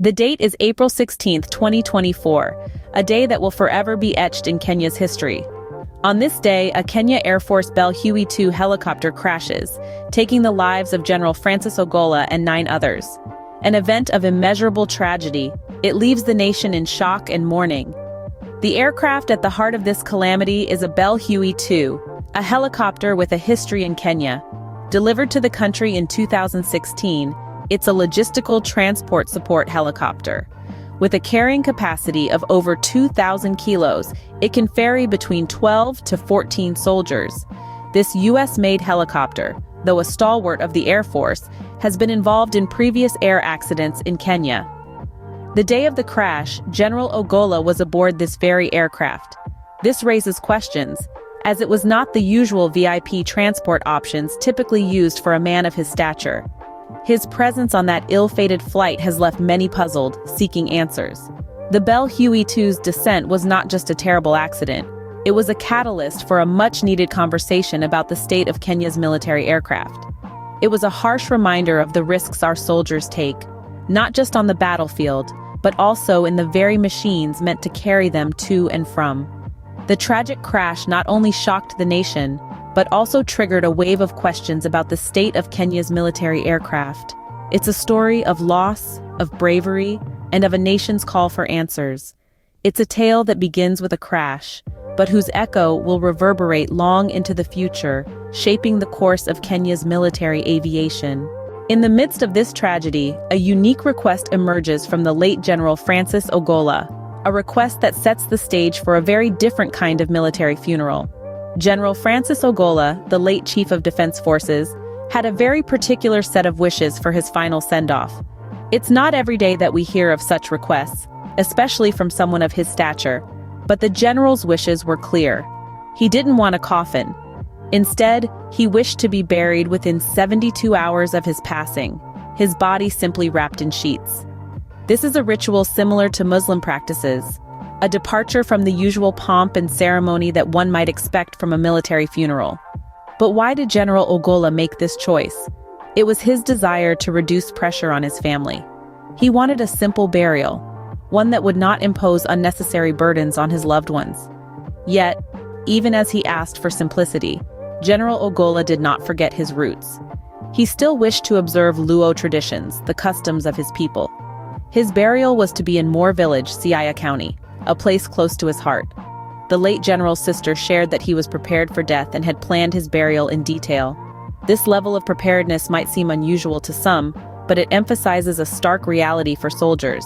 The date is April 16, 2024, a day that will forever be etched in Kenya's history. On this day, a Kenya Air Force Bell Huey 2 helicopter crashes, taking the lives of General Francis Ogolla and 9 others. An event of immeasurable tragedy, it leaves the nation in shock and mourning. The aircraft at the heart of this calamity is a Bell Huey 2, a helicopter with a history in Kenya. Delivered to the country in 2016, it's a logistical transport support helicopter. With a carrying capacity of over 2,000 kilos, it can ferry between 12 to 14 soldiers. This US-made helicopter, though a stalwart of the Air Force, has been involved in previous air accidents in Kenya. The day of the crash, General Ogolla was aboard this very aircraft. This raises questions, as it was not the usual VIP transport options typically used for a man of his stature. His presence on that ill-fated flight has left many puzzled, seeking answers. The Bell Huey 2's descent was not just a terrible accident. It was a catalyst for a much-needed conversation about the state of Kenya's military aircraft. It was a harsh reminder of the risks our soldiers take, not just on the battlefield, but also in the very machines meant to carry them to and from. The tragic crash not only shocked the nation, but also triggered a wave of questions about the state of Kenya's military aircraft. It's a story of loss, of bravery, and of a nation's call for answers. It's a tale that begins with a crash, but whose echo will reverberate long into the future, shaping the course of Kenya's military aviation. In the midst of this tragedy, a unique request emerges from the late General Francis Ogolla, a request that sets the stage for a very different kind of military funeral. General Francis Ogolla, the late Chief of Defense Forces, had a very particular set of wishes for his final send-off. It's not every day that we hear of such requests, especially from someone of his stature, but the general's wishes were clear. He didn't want a coffin. Instead, he wished to be buried within 72 hours of his passing, his body simply wrapped in sheets. This is a ritual similar to Muslim practices, a departure from the usual pomp and ceremony that one might expect from a military funeral. But why did General Ogolla make this choice? It was his desire to reduce pressure on his family. He wanted a simple burial, one that would not impose unnecessary burdens on his loved ones. Yet, even as he asked for simplicity, General Ogolla did not forget his roots. He still wished to observe Luo traditions, the customs of his people. His burial was to be in Moore Village, Siaya County, a place close to his heart. The late general's sister shared that he was prepared for death and had planned his burial in detail. This level of preparedness might seem unusual to some, but it emphasizes a stark reality for soldiers.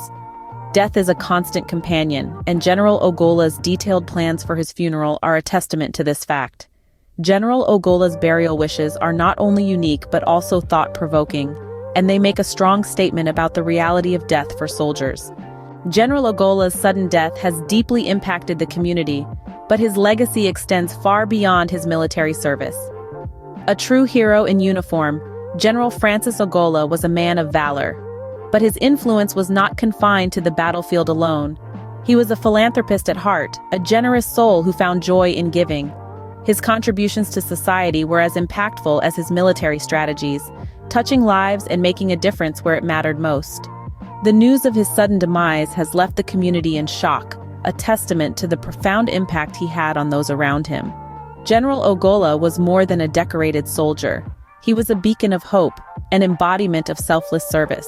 Death is a constant companion, and General Ogolla's detailed plans for his funeral are a testament to this fact. General Ogolla's burial wishes are not only unique but also thought-provoking, and they make a strong statement about the reality of death for soldiers. General Ogolla's sudden death has deeply impacted the community, but his legacy extends far beyond his military service. A true hero in uniform, General Francis Ogolla was a man of valor. But his influence was not confined to the battlefield alone. He was a philanthropist at heart, a generous soul who found joy in giving. His contributions to society were as impactful as his military strategies, touching lives and making a difference where it mattered most. The news of his sudden demise has left the community in shock, a testament to the profound impact he had on those around him. General Ogolla was more than a decorated soldier. He was a beacon of hope, an embodiment of selfless service.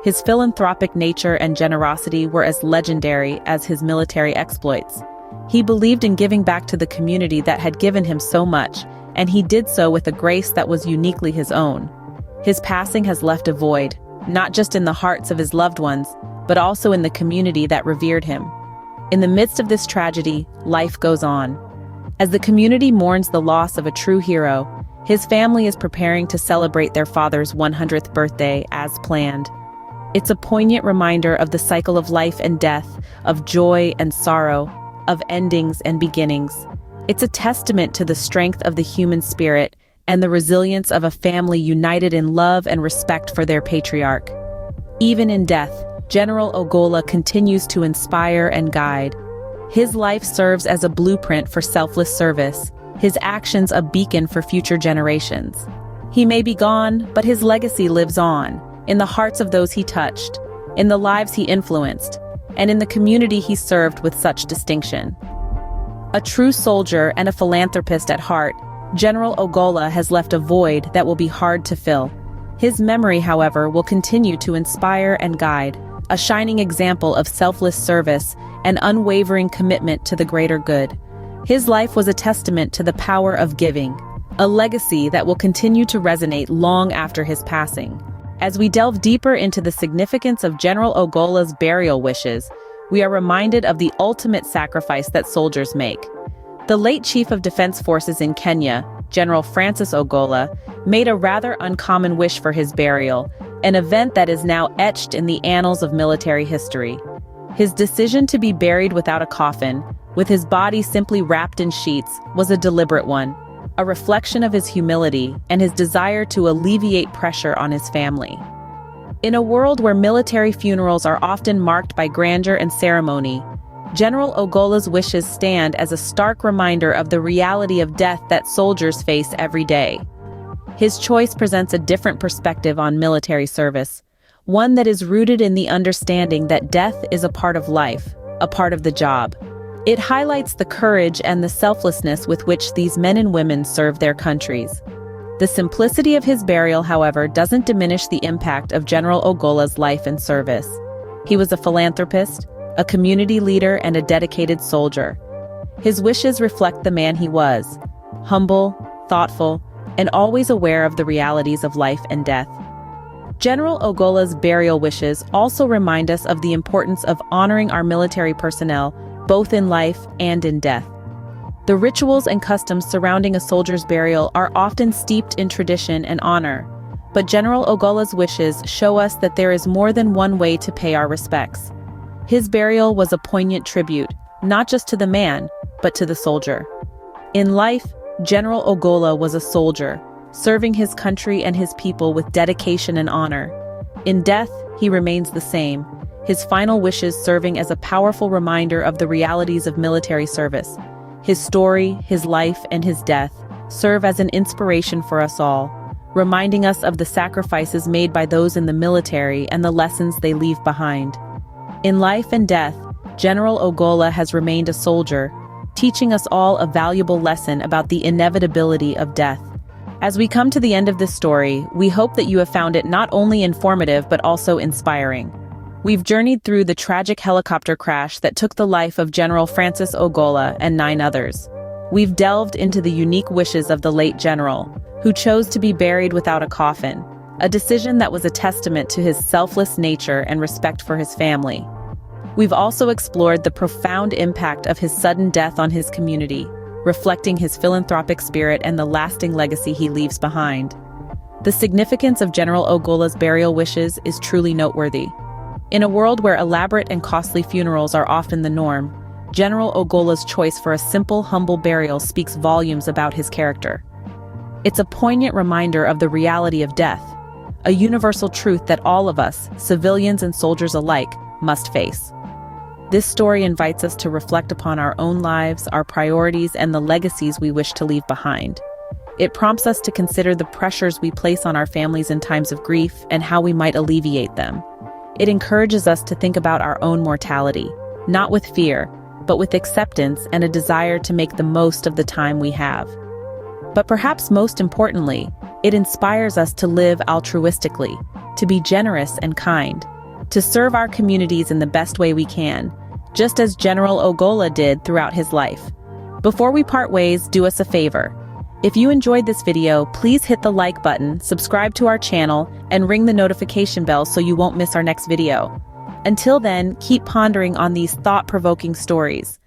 His philanthropic nature and generosity were as legendary as his military exploits. He believed in giving back to the community that had given him so much, and he did so with a grace that was uniquely his own. His passing has left a void, not just in the hearts of his loved ones, but also in the community that revered him. In the midst of this tragedy, life goes on. As the community mourns the loss of a true hero, his family is preparing to celebrate their father's 100th birthday as planned. It's a poignant reminder of the cycle of life and death, of joy and sorrow, of endings and beginnings. It's a testament to the strength of the human spirit and the resilience of a family united in love and respect for their patriarch. Even in death, General Ogolla continues to inspire and guide. His life serves as a blueprint for selfless service, his actions a beacon for future generations. He may be gone, but his legacy lives on, in the hearts of those he touched. in the lives he influenced, and in the community he served with such distinction. A true soldier and a philanthropist at heart, General Ogolla has left a void that will be hard to fill. His memory, however, will continue to inspire and guide, a shining example of selfless service and unwavering commitment to the greater good. His life was a testament to the power of giving, a legacy that will continue to resonate long after his passing. As we delve deeper into the significance of General Ogolla's burial wishes, we are reminded of the ultimate sacrifice that soldiers make. The late Chief of Defense Forces in Kenya, General Francis Ogolla, made a rather uncommon wish for his burial, an event that is now etched in the annals of military history. His decision to be buried without a coffin, with his body simply wrapped in sheets, was a deliberate one, a reflection of his humility and his desire to alleviate pressure on his family. In a world where military funerals are often marked by grandeur and ceremony, General Ogolla's wishes stand as a stark reminder of the reality of death that soldiers face every day. His choice presents a different perspective on military service, one that is rooted in the understanding that death is a part of life, a part of the job. It highlights the courage and the selflessness with which these men and women serve their countries. The simplicity of his burial, however, doesn't diminish the impact of General Ogolla's life and service. He was a philanthropist, a community leader, and a dedicated soldier. His wishes reflect the man he was: humble, thoughtful, and always aware of the realities of life and death. General Ogolla's burial wishes also remind us of the importance of honoring our military personnel, both in life and in death. The rituals and customs surrounding a soldier's burial are often steeped in tradition and honor, but General Ogolla's wishes show us that there is more than one way to pay our respects. His burial was a poignant tribute, not just to the man, but to the soldier. In life, General Ogolla was a soldier, serving his country and his people with dedication and honor. In death, he remains the same, his final wishes serving as a powerful reminder of the realities of military service. His story, his life, and his death serve as an inspiration for us all, reminding us of the sacrifices made by those in the military and the lessons they leave behind. In life and death, General Ogolla has remained a soldier, teaching us all a valuable lesson about the inevitability of death. As we come to the end of this story, we hope that you have found it not only informative but also inspiring. We've journeyed through the tragic helicopter crash that took the life of General Francis Ogolla and 9 others. We've delved into the unique wishes of the late general, who chose to be buried without a coffin, a decision that was a testament to his selfless nature and respect for his family. We've also explored the profound impact of his sudden death on his community, reflecting his philanthropic spirit and the lasting legacy he leaves behind. The significance of General Ogolla's burial wishes is truly noteworthy. In a world where elaborate and costly funerals are often the norm, General Ogolla's choice for a simple, humble burial speaks volumes about his character. It's a poignant reminder of the reality of death, a universal truth that all of us, civilians and soldiers alike, must face. This story invites us to reflect upon our own lives, our priorities, and the legacies we wish to leave behind. It prompts us to consider the pressures we place on our families in times of grief and how we might alleviate them. It encourages us to think about our own mortality, not with fear, but with acceptance and a desire to make the most of the time we have. But perhaps most importantly, it inspires us to live altruistically, to be generous and kind, to serve our communities in the best way we can, just as General Ogolla did throughout his life. Before we part ways, do us a favor. If you enjoyed this video, please hit the like button, subscribe to our channel, and ring the notification bell so you won't miss our next video. Until then, keep pondering on these thought-provoking stories.